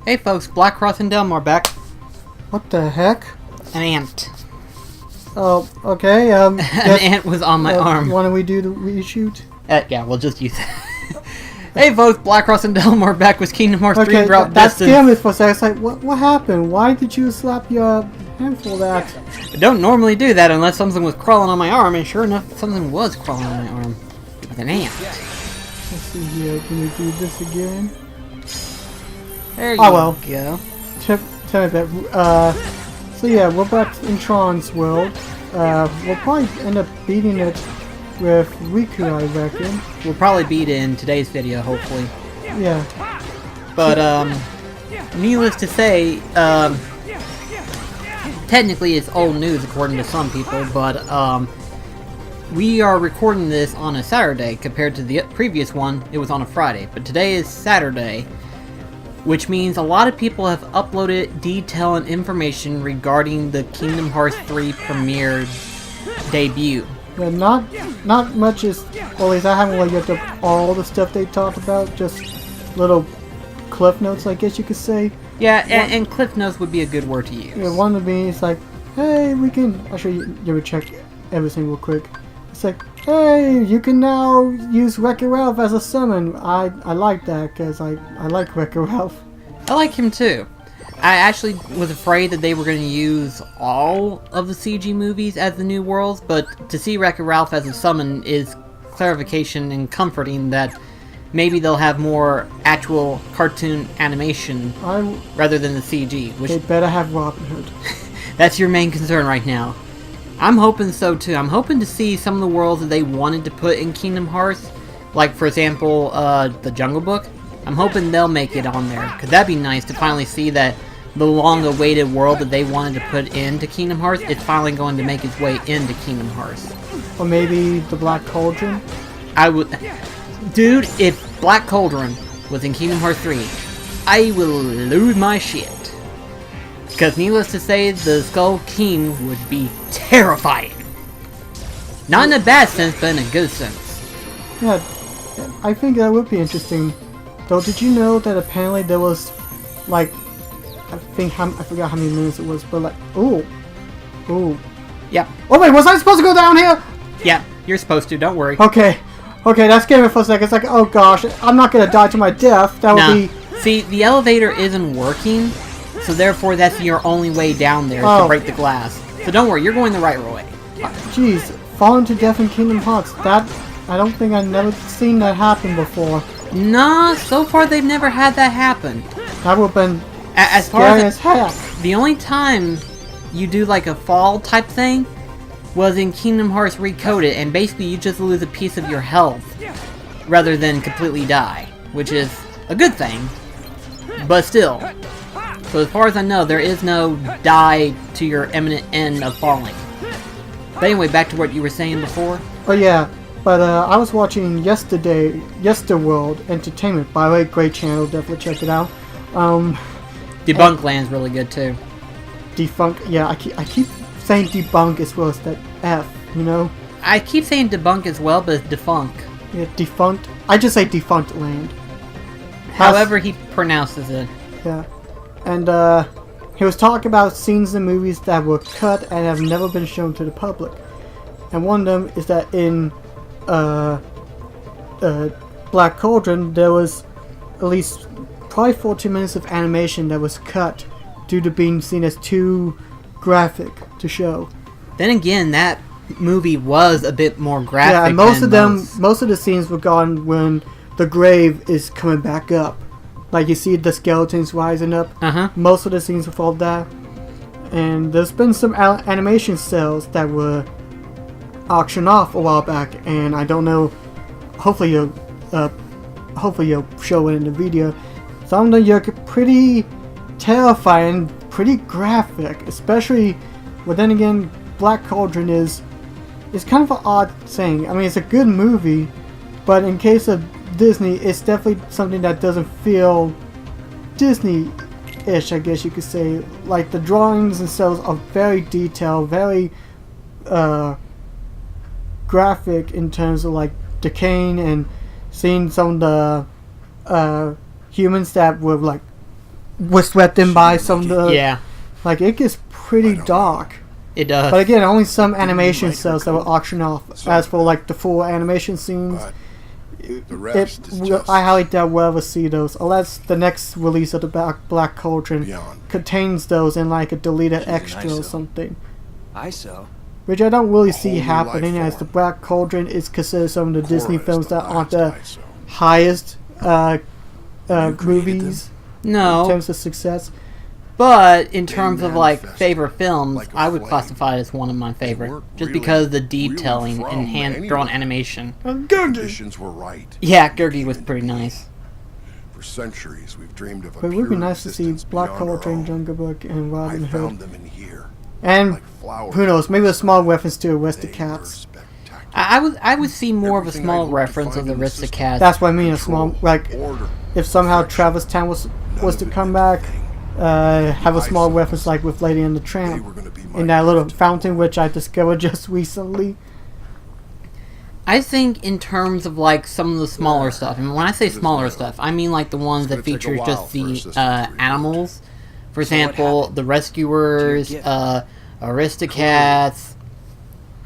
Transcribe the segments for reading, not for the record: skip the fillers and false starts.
Hey folks, BlackCross and Dal Marr back. What the heck? An ant. Oh, okay. An ant was on my arm. Why don't we do the reshoot? Yeah, we'll just use that. Hey folks, BlackCross and Dal Marr back with Kingdom Hearts 3 Okay, Drought that Distance. scared me for a second. It's like, what happened? Why did you slap your handful of that? I don't normally do that unless something was crawling on my arm, and sure enough, something was crawling on my arm. With an ant. Let's see here. Can we do this again? There you well. go. Tell me that. So yeah, we're back in Tron's world. We'll probably end up beating it with Riku, I reckon. We'll probably beat it in today's video, hopefully. Yeah. But, needless to say, technically it's old news according to some people, but, we are recording this on a Saturday compared to the previous one. It was on a Friday, but today is Saturday, which means a lot of people have uploaded detail and information regarding the Kingdom Hearts 3 premiere debut. Yeah, not much is, well, at least I haven't really looked up all the stuff they talked about, just little cliff notes, I guess you could say. Yeah, and cliff notes would be a good word to use. Yeah, one of me is like, hey, we can, actually, you would check everything real quick. It's like, hey, you can now use Wreck-It Ralph as a summon. I like that, because I like Wreck-It Ralph. I like him too. I actually was afraid that they were going to use all of the CG movies as the new worlds, but to see Wreck-It Ralph as a summon is clarification and comforting that maybe they'll have more actual cartoon animation rather than the CG. Which they better have Robin Hood. That's your main concern right now. I'm hoping so too. I'm hoping to see some of the worlds that they wanted to put in Kingdom Hearts, like for example, the Jungle Book. I'm hoping they'll make it on there, because that'd be nice to finally see that the long-awaited world that they wanted to put into Kingdom Hearts is finally going to make its way into Kingdom Hearts. Or maybe the Black Cauldron? I would... Dude, if Black Cauldron was in Kingdom Hearts 3, I will lose my shit. Because needless to say, the Skull King would be terrifying. Not in a bad sense, but in a good sense. Yeah, I think that would be interesting. Though, did you know that apparently there was, like, I forgot how many minutes it was, but like, ooh. Yep. Oh wait, was I supposed to go down here? Yeah, you're supposed to, don't worry. Okay, that scared me for a second. It's like, oh gosh, I'm not gonna die to my death. That would be... See, the elevator isn't working, so therefore that's your only way down there to break the glass. So don't worry, you're going the right way. Jeez, falling to death in Kingdom Hearts, that, I don't think I've never seen that happen before. Nah, so far they've never had that happen. That would have been as far as heck. The only time you do like a fall type thing was in Kingdom Hearts Recoded, and basically you just lose a piece of your health rather than completely die, which is a good thing, but still. So as far as I know, there is no die to your imminent end of falling. But anyway, back to what you were saying before. Oh yeah, but I was watching Yesterworld Entertainment. By the way, great channel, definitely check it out. Debunk Land's really good too. Defunk, yeah, I keep saying debunk as well as that F, you know? I keep saying debunk as well, but it's defunk. Yeah, defunct. I just say defunct land. However he pronounces it. Yeah. And he was talking about scenes in movies that were cut and have never been shown to the public. And one of them is that in Black Cauldron there was at least probably 14 minutes of animation that was cut due to being seen as too graphic to show. Then again, that movie was a bit more graphic. Yeah, and most of the scenes were gone when the grave is coming back up. Like you see the skeletons rising up. Most of the scenes with all that. And there's been some animation cells that were auctioned off a while back, and I don't know. Hopefully you'll show it in the video. Some of them are pretty terrifying, pretty graphic, especially. But then again, Black Cauldron is kind of an odd thing. I mean, it's a good movie, but in case of Disney, it's definitely something that doesn't feel Disney-ish, I guess you could say. Like, the drawings themselves are very detailed, very graphic in terms of like decaying and seeing some of the humans that were like was swept in by some of the... Yeah, Like, it gets pretty dark. it does. But again, only some animation cells that will auction off. As for, like, the full animation scenes, The rest is just I highly doubt we'll ever see those. Unless the next release of the Black Cauldron beyond. contains those in, like, a deleted She's an extra or ISO. something. ISO. Which I don't really A see whole new happening, life as the form. Black Cauldron is considered some of the Disney Korra is films the that aren't the last ISO. highest created movies in No, terms of success. but in terms of like manifested favorite films, like a I would flame. classify it as one of my favorite, weren't just really- because of the really detailing from and hand-drawn anywhere. animation. Conditions were right. Yeah, Gertie was pretty nice. For centuries, we've dreamed of a But it would be pure nice to see existence Black beyond our Cauldron, own. Jungle Book, and I Robin found Hood. them in here. And Like flowers. who knows, maybe a small reference to They Aristocats. were spectacular. I would see more of a Everything small I hoped to reference of find the in the system. Aristocats. That's what I mean, a small, Control, like, order, if somehow perfection. Travis Town was None to of it come meant back, a thing. have a small ISOs. reference like with Lady and the They Tramp, were gonna be my in that little gift. fountain, which I discovered just recently. I think in terms of like some of the smaller stuff, and when I say smaller stuff, I mean like the ones that It's gonna take a features while just for our the system to reboot. animals. For So what example, happened? the Rescuers, Did you get- Aristocats,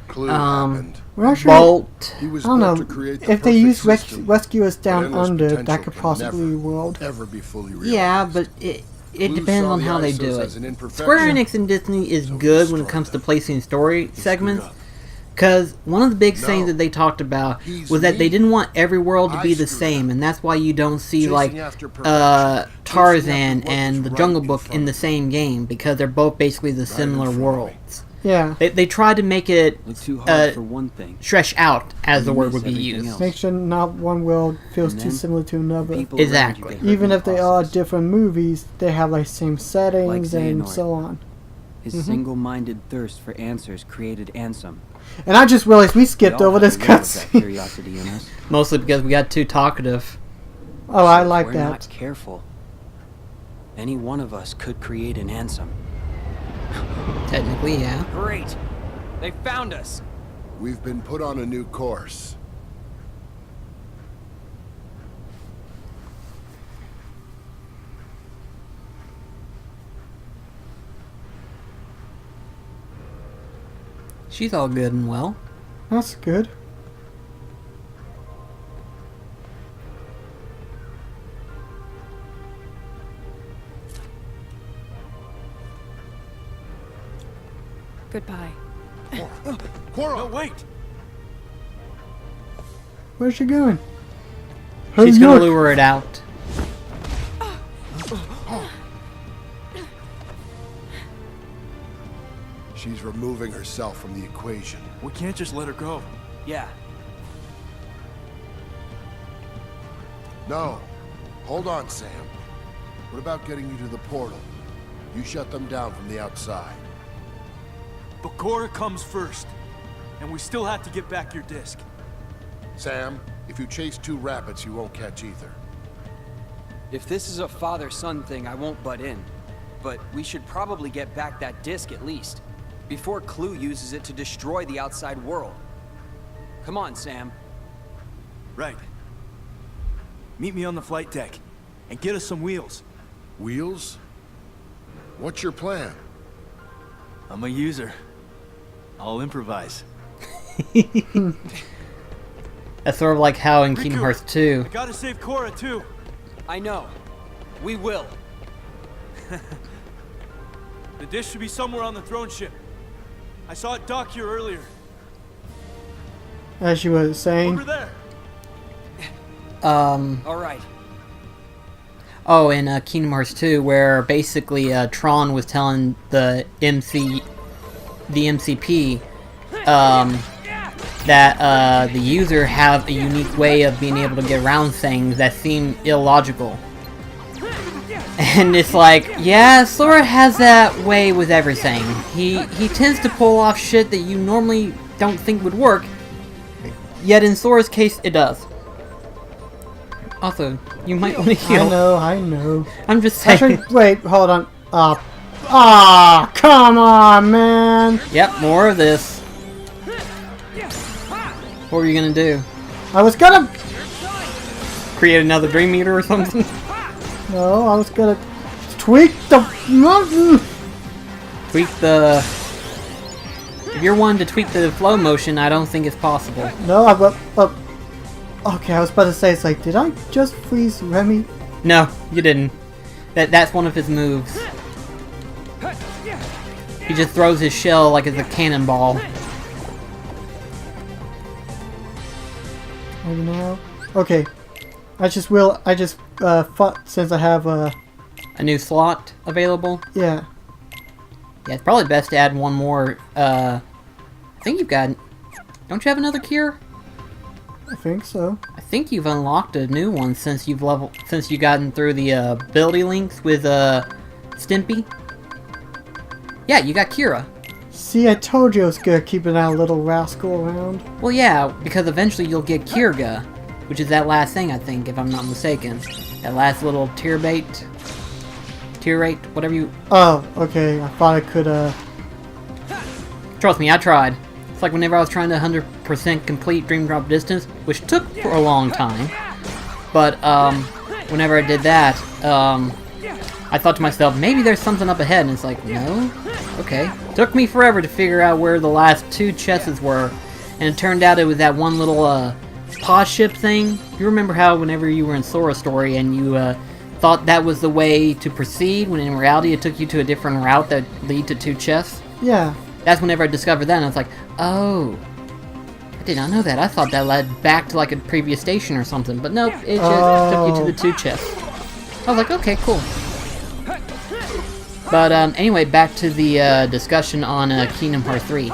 Clue um, happened. We're actually, Bolt. He was I don't built know, to create the if they perfect use system. Rescuers But Down endless Under, that potential could can possibly never, be world. ever be fully realized. Yeah, but it Clue depends saw on the how they ISOs do as it. an imperfection. Square Enix and Disney is So he good when it destroyed comes to them. placing story He segments. screwed up. Because one of the big No. things that they talked about He's was that they me. didn't want every world to I be the screwed same, up. and that's why you don't see Chasing like after perfection. Chasing Tarzan after what and was the right Jungle in Book front in of the me. same game, because they're both basically the in similar front of me. worlds. Yeah. They tried to make it Look too hard Uh, for one thing. stretch out, as the You word miss would be everything used. else. Make sure not one world feels And too then similar to another. People around you Exactly. get hurt Even in if the they are process. different movies, they have like same settings Like and Xehanort. so on. His single-minded thirst for answers created Ansem. And I just realized we skipped We all over have this a little of that cutscene. curiosity in us. Mostly because we got too talkative. Oh, I So like if we're that. not careful, any one of us could create an Ansem. Technically, yeah. Great. They found us. We've been put on a new course. She's all good and well. That's good. Goodbye. Korra! No, wait. Where's she going? She's Hey, gonna look. lure it out. She's removing herself from the equation. We can't just let her go. Yeah, No. Hold on, Sam. What about getting you to the portal? You shut them down from the outside. But Korra comes first. And we still have to get back your disc. Sam, if you chase two rabbits, you won't catch either. If this is a father-son thing, I won't butt in. But we should probably get back that disc at least, before Clue uses it to destroy the outside world. Come on, Sam. Right. Meet me on the flight deck. And get us some wheels. Wheels? What's your plan? I'm a user. I'll improvise. That's sort of like how in Kingdom Riku, Hearts 2. I gotta save Korra too. I know. We will. The disc should be somewhere on the throne ship. I saw it dock here earlier. As you were saying. Over there. All right. Oh, in Kingdom Hearts 2, where basically Tron was telling the MCP, that the user have a unique way of being able to get around things that seem illogical. And it's like, yeah, Sora has that way with everything. He tends to pull off shit that you normally don't think would work, yet in Sora's case, it does. Also, you might want to heal. I know. I'm just saying. Actually, wait, hold on. Come on, man. Yep, more of this. What were you gonna do? I was gonna. Create another Dream Eater or something? No, I was gonna tweak the... Tweak the... If you're one to tweak the flow motion, I don't think it's possible. No, okay, I was about to say, it's like, did I just freeze Remy? No, you didn't. That's one of his moves. He just throws his shell like it's a cannonball. Maybe now. Okay. I just thought since I have a new slot available. Yeah. Yeah, it's probably best to add one more. I think you've got. Don't you have another cure? I think so. I think you've unlocked a new one since you've gotten through the ability links with Stimpy. Yeah, you got Kira. See, I told you I was gonna keep that little rascal around. Well, yeah, because eventually you'll get Kirga, which is that last thing, I think, if I'm not mistaken. That last little tierate, whatever you... Oh, okay, I thought I could, Trust me, I tried. It's like whenever I was trying to 100% complete Dream Drop Distance, which took for a long time. But, whenever I did that, I thought to myself, maybe there's something up ahead, and it's like, no? Okay. Took me forever to figure out where the last 2 chests were, and it turned out it was that one little, pod ship thing. You remember how whenever you were in Sora Story and you, thought that was the way to proceed, when in reality it took you to a different route that lead to 2 chests? Yeah. That's whenever I discovered that, and I was like, oh. I did not know that. I thought that led back to, like, a previous station or something, but nope, it just took you to the 2 chests. I was like, okay, cool. But anyway, back to the discussion on Kingdom Hearts 3.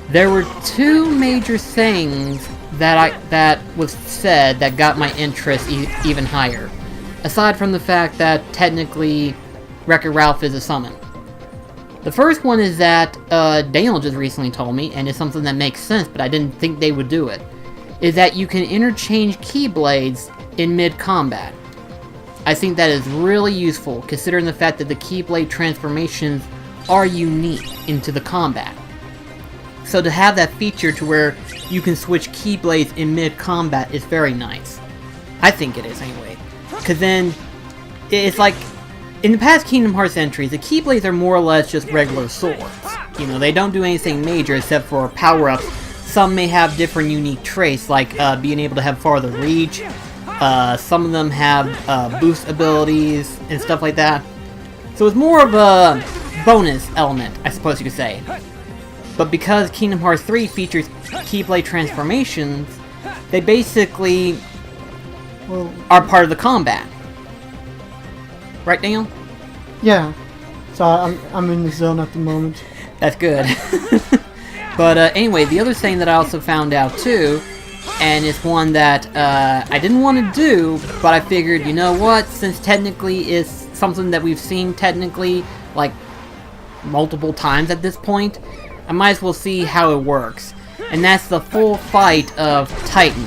There were 2 major things that was said that got my interest even higher. Aside from the fact that technically Wreck-It Ralph is a summon. The first one is that Daniel just recently told me, and it's something that makes sense, but I didn't think they would do it, is that you can interchange Keyblades in mid-combat. I think that is really useful, considering the fact that the Keyblade transformations are unique into the combat. So to have that feature to where you can switch Keyblades in mid-combat is very nice. I think it is, anyway. Because then, it's like, in the past Kingdom Hearts entries, the Keyblades are more or less just regular swords. You know, they don't do anything major except for power-ups. Some may have different unique traits, like being able to have farther reach. Some of them have boost abilities and stuff like that. So it's more of a bonus element, I suppose you could say. But because Kingdom Hearts 3 features Keyblade transformations, they basically are part of the combat. Right, Daniel? Yeah. So I'm in the zone at the moment. That's good. But anyway, the other thing that I also found out too, and it's one that I didn't want to do, but I figured, you know what, since technically it's something that we've seen technically, like, multiple times at this point, I might as well see how it works. And that's the full fight of Titan,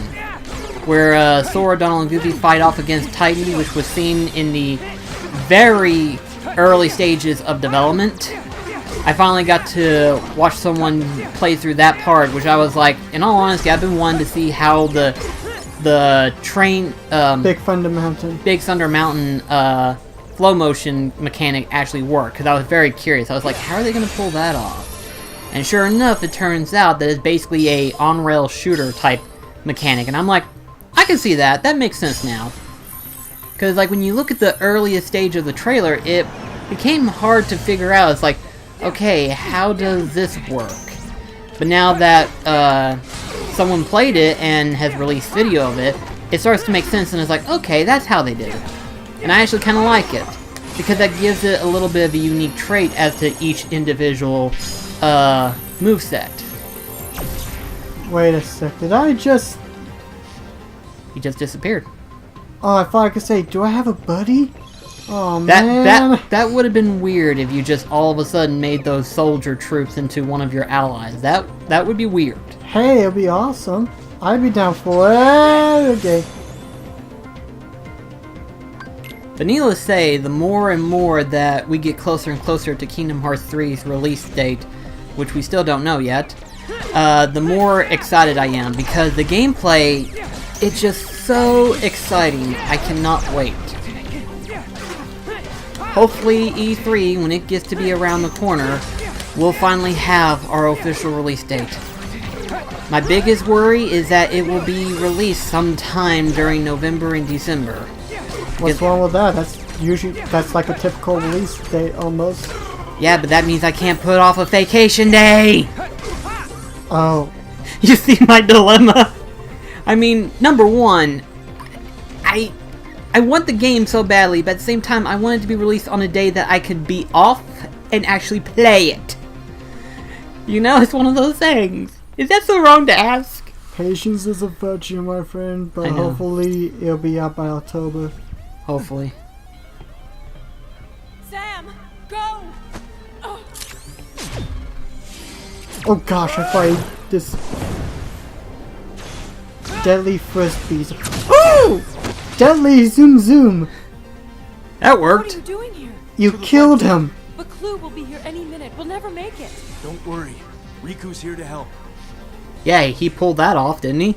where Sora, Donald, and Goofy fight off against Titan, which was seen in the very early stages of development. I finally got to watch someone play through that part, which I was like, in all honesty, I've been wanting to see how the train Big Thunder Mountain flow motion mechanic actually worked, because I was very curious. I was like, how are they going to pull that off? And sure enough, it turns out that it's basically a on-rail shooter type mechanic, and I'm like, I can see that. That makes sense now. Because, like, when you look at the earliest stage of the trailer, it became hard to figure out. It's like, okay, how does this work? But now that someone played it and has released video of it, it starts to make sense, and it's like, okay, that's how they did it. And I actually kind of like it, because that gives it a little bit of a unique trait as to each individual moveset. Wait a sec, did I just... He just disappeared. Oh, I thought I could say, do I have a buddy? Oh, man. That would have been weird if you just all of a sudden made those soldier troops into one of your allies. That would be weird. Hey, it'd be awesome. I'd be down for it. Okay. But needless to say, the more and more that we get closer and closer to Kingdom Hearts 3's release date, which we still don't know yet, the more excited I am, because the gameplay, it's just so exciting. I cannot wait. hopefully E3, when it gets to be around the corner, we'll finally have our official release date. My biggest worry is that it will be released sometime during November and December. What's wrong with that? That's like a typical release date almost. Yeah, but that means I can't put off a vacation day! Oh. You see my dilemma? I mean, number one, I want the game so badly, but at the same time, I want it to be released on a day that I could be off and actually play it. You know, it's one of those things. Is that so wrong to ask? Patience is a virtue, my friend, but hopefully it'll be out by October. Hopefully. Sam, go! Oh gosh, I fired this deadly frisbees. Oh! Deadly zoom zoom! That worked. What are you doing here? You killed him! But Clue will be here any minute. We'll never make it. Don't worry. Riku's here to help. Yeah, he pulled that off, didn't he?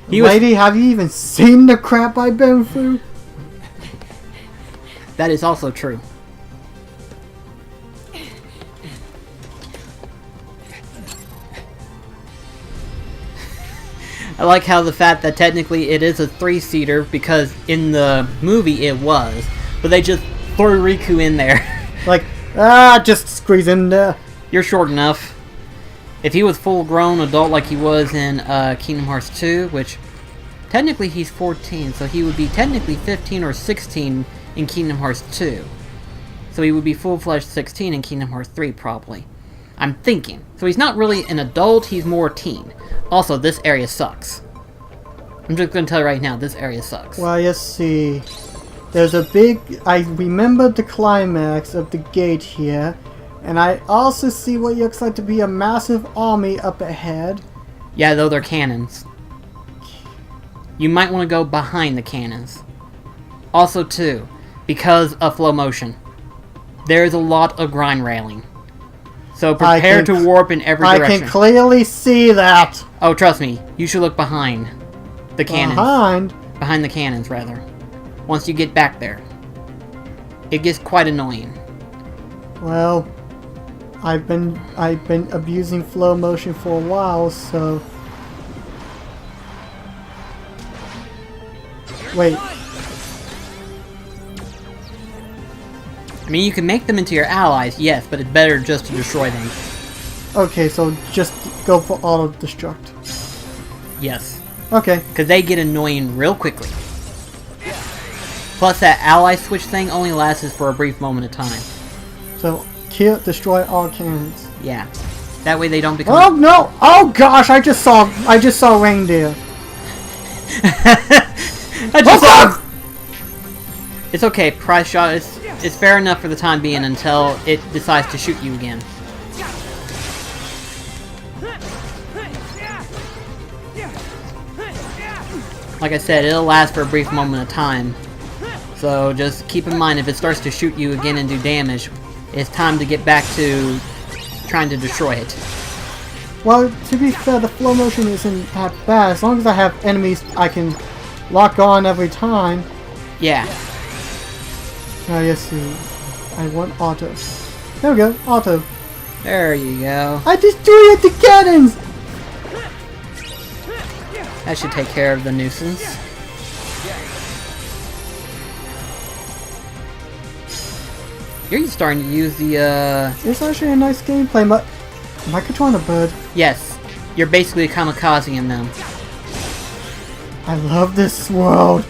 Lady, have you even seen the crap I've been through? That is also true. I like how the fact that technically it is a 3-seater, because in the movie it was, but they just threw Riku in there. Like, just squeeze in there. You're short enough. If he was full-grown adult like he was in Kingdom Hearts 2, which technically he's 14, so he would be technically 15 or 16 in Kingdom Hearts 2. So he would be full-fledged 16 in Kingdom Hearts 3, probably. I'm thinking. So he's not really an adult, he's more teen. Also, this area sucks. I'm just going to tell you right now, this area sucks. Well, you see, there's a big... I remember the climax of the gate here, and I also see what looks like to be a massive army up ahead. Yeah, though they're cannons. You might want to go behind the cannons. Also, too, because of flow motion, there's a lot of grind railing. So prepare to warp in every direction. I can clearly see that. Oh, trust me, you should look behind the cannons. Behind the cannons, rather. Once you get back there. It gets quite annoying. Well, I've been abusing flow motion for a while, so... Wait. I mean, you can make them into your allies, yes, but it's better just to destroy them. Okay, so just go for auto-destruct. Yes. Okay. Because they get annoying real quickly. Plus, that ally switch thing only lasts for a brief moment of time. So, destroy all cannons. Yeah. That way they don't become... Oh no! Oh gosh, I just saw reindeer. I just saw... It's okay, prize shot. It's fair enough for the time being until it decides to shoot you again. Like I said, it'll last for a brief moment of time. So just keep in mind, if it starts to shoot you again and do damage, it's time to get back to trying to destroy it. Well, to be fair, the flow motion isn't that bad. As long as I have enemies I can lock on every time. Yeah. Now, yes, I want auto. There we go, auto. There you go. I destroyed the cannons! That should take care of the nuisance. You're starting to use the, It's actually a nice gameplay, but... Am I controlling a bird? Yes. You're basically kamikazing them. I love this world!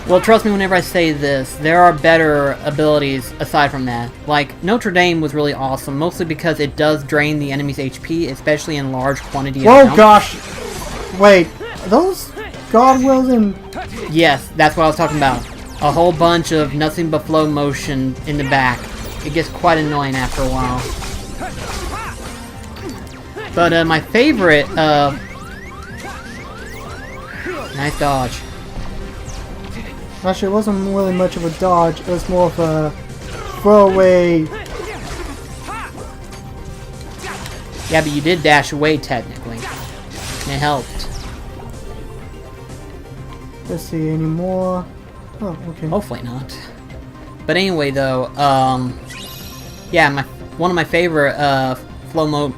Well, trust me whenever I say this, there are better abilities aside from that. Like, Notre Dame was really awesome, mostly because it does drain the enemy's HP, especially in large quantity of Whoa, gosh! Wait, are those God Wills and... Yes, that's what I was talking about. A whole bunch of nothing but flow motion in the back. It gets quite annoying after a while. But my favorite, nice dodge. Actually, it wasn't really much of a dodge, it was more of a throwaway... Yeah, but you did dash away, technically. It helped. Let's see, any more? Oh, okay. Hopefully not. But anyway, though, yeah, one of my favorite flow mode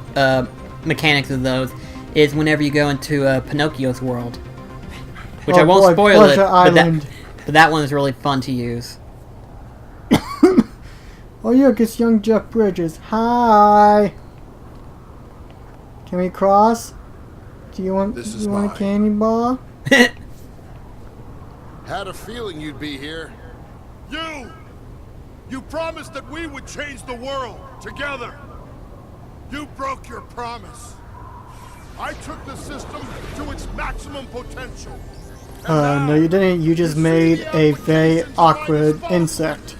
mechanics of those is whenever you go into Pinocchio's world, which I won't spoil it, but that one is really fun to use. Oh, look, it's young Jeff Bridges. Hi. Can we cross? Do you want a candy bar? Had a feeling you'd be here. You promised that we would change the world together. You broke your promise. I took the system to its maximum potential. No, you didn't. You just made a very awkward insect.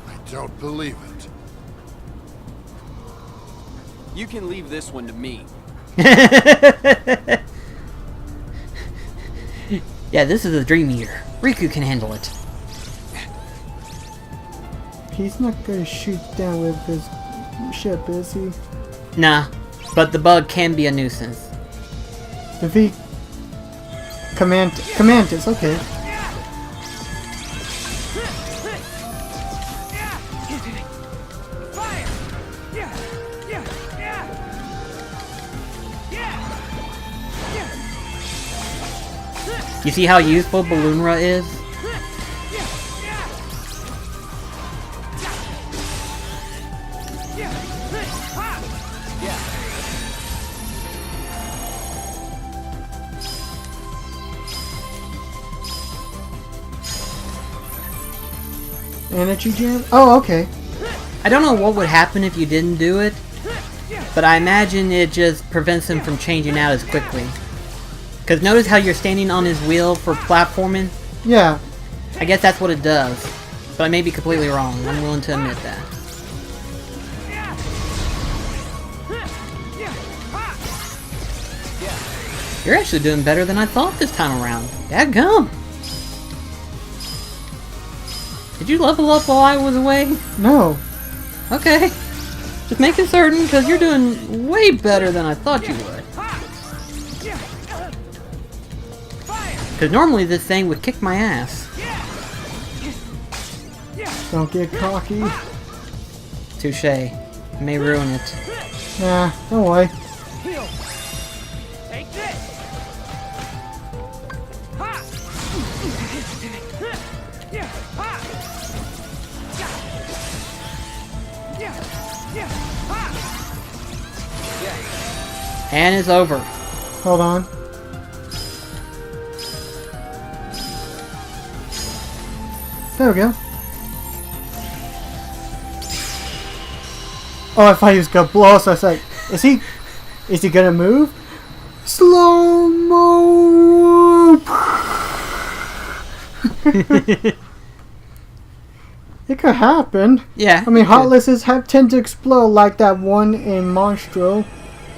I don't believe it. You can leave this one to me. Yeah, this is a dream eater. Riku can handle it. He's not gonna shoot down with his ship, is he? Nah, but the bug can be a nuisance. If he... Commands, okay. You see how useful Balloonra is? Energy jam? Oh, okay. I don't know what would happen if you didn't do it, but I imagine it just prevents him from changing out as quickly. Because notice how you're standing on his wheel for platforming? Yeah. I guess that's what it does. But I may be completely wrong. I'm willing to admit that. You're actually doing better than I thought this time around. Dadgum! Did you level up while I was away? No. Okay. Just making certain, because you're doing way better than I thought you would. Because normally this thing would kick my ass. Don't get cocky. Touché. May ruin it. Nah, don't worry. Take this. And it's over. Hold on. There we go. Oh, I thought he was gonna blow us. I was like, is he gonna move? Slow mo. It could happen. Yeah. I mean, Heartlesses tend to explode like that one in Monstro.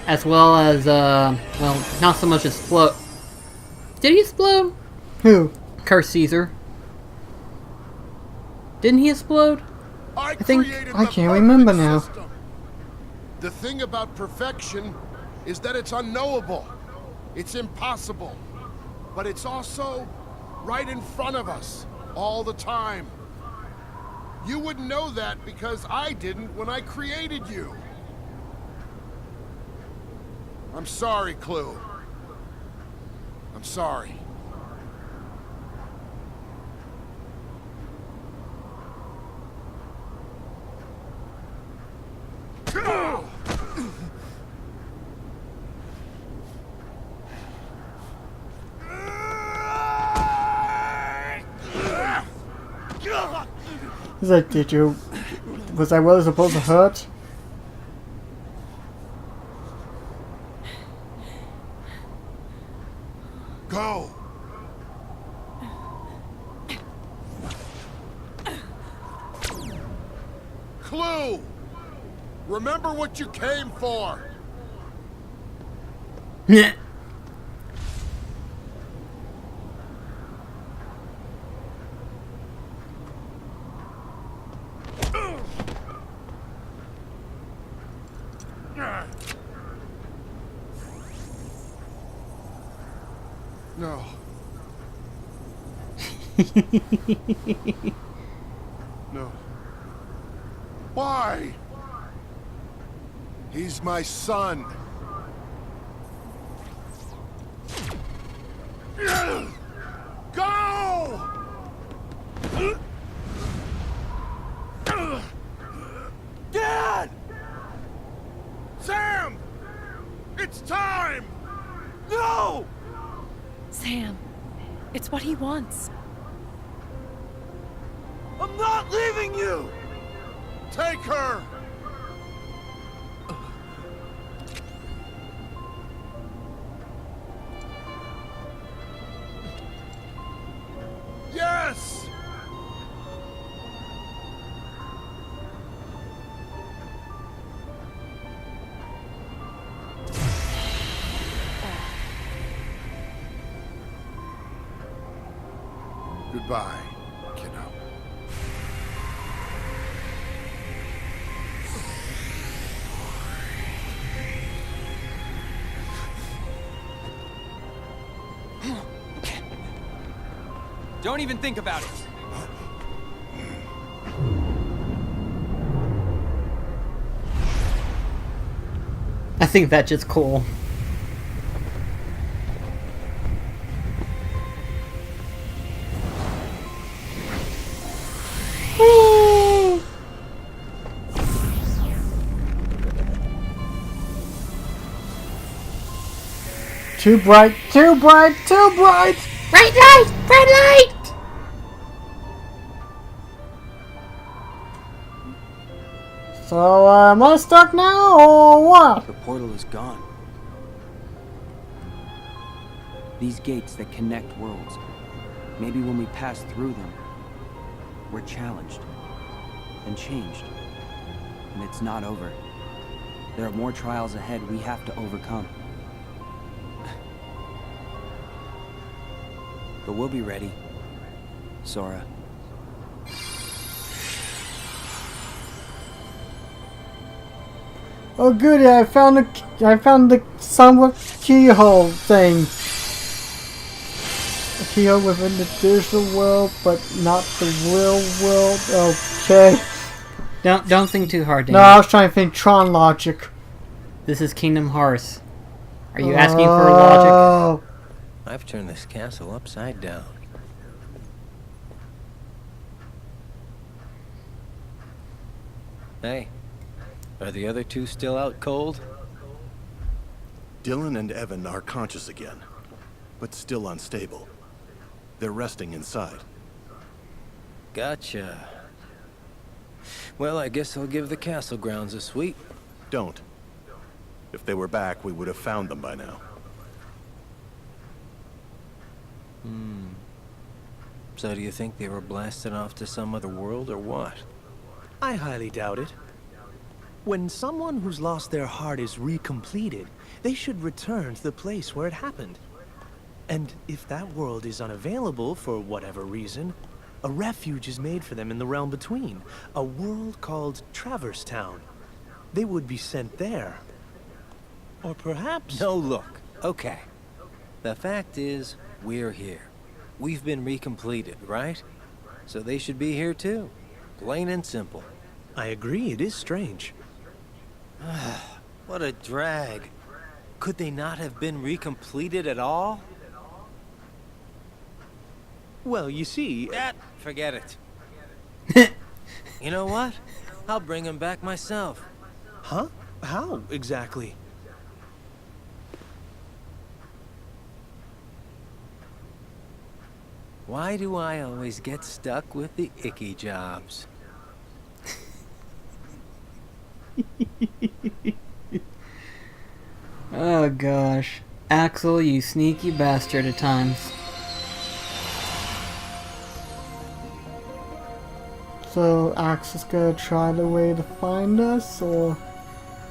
As well as, well, not so much explode. Did he explode? Who? Curse Caesar. Didn't he explode? I think I can't remember now. System. The thing about perfection is that it's unknowable. It's impossible. But it's also right in front of us all the time. You wouldn't know that because I didn't when I created you. I'm sorry, Clue. I'm sorry. He's like, was I really supposed to hurt? Go. Clue! Remember what you came for! Yeah. No. No. Why? He's my son. Go! Dad! Sam! It's time! No! Sam, it's what he wants. I'm not leaving you! Take her! Yes! Goodbye, kiddo. Don't even think about it. I think that's just cool. Too bright, too bright, too bright! Bright light! Bright light! So, am I stuck now, or what? The portal is gone. These gates that connect worlds. Maybe when we pass through them, we're challenged and changed. And it's not over. There are more trials ahead we have to overcome. But we'll be ready, Sora. Oh goody, I found the somewhat keyhole thing. A keyhole within the digital world, but not the real world. Okay. Don't think too hard, No, Danny. I was trying to think Tron logic. This is Kingdom Hearts. Are you asking for logic? I've turned this castle upside down. Hey, are the other two still out cold? Dylan and Evan are conscious again, but still unstable. They're resting inside. Gotcha. Well, I guess I'll give the castle grounds a sweep. Don't. If they were back, we would have found them by now. So do you think they were blasted off to some other world, or what? I highly doubt it. When someone who's lost their heart is recompleted, they should return to the place where it happened. And if that world is unavailable for whatever reason, a refuge is made for them in the realm between, a world called Traverse Town. They would be sent there. Or perhaps... No, look. Okay. The fact is, we're here. We've been recompleted, right? So they should be here too. Plain and simple. I agree, it is strange. What a drag. Could they not have been recompleted at all? Well, you see... Forget it. You know what? I'll bring them back myself. Huh? How, exactly? Why do I always get stuck with the icky jobs? Oh gosh. Axel, you sneaky bastard at times. So, Axel's gonna try the way to find us, or?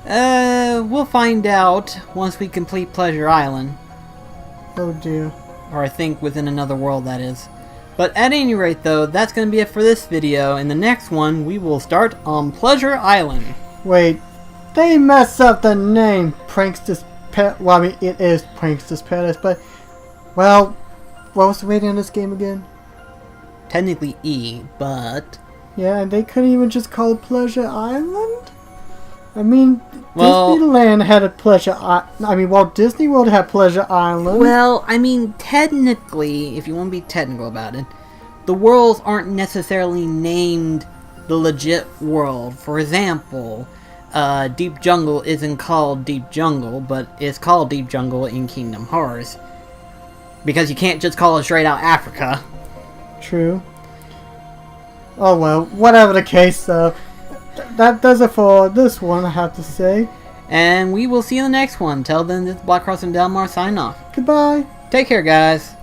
We'll find out once we complete Pleasure Island. Oh dear. Or I think within another world, that is. But at any rate though, that's going to be it for this video. In the next one, we will start on Pleasure Island. Wait, they messed up the name Prankster's Pet. Well, I mean, it is Prankster's Palace, but, well, what was the rating on this game again? technically E, but... Yeah, and they couldn't even just call it Pleasure Island? I mean, Well, Disneyland had a Walt Disney World had Pleasure Island. well, I mean, technically, if you want to be technical about it, the worlds aren't necessarily named the legit world. For example, Deep Jungle isn't called Deep Jungle, but it's called Deep Jungle in Kingdom Hearts. Because you can't just call it straight out Africa. True. Oh well, whatever the case, though. That does it for this one, I have to say. And we will see you in the next one. Till then, this is BlackCross and Dal Marr signing off. Goodbye. Take care, guys.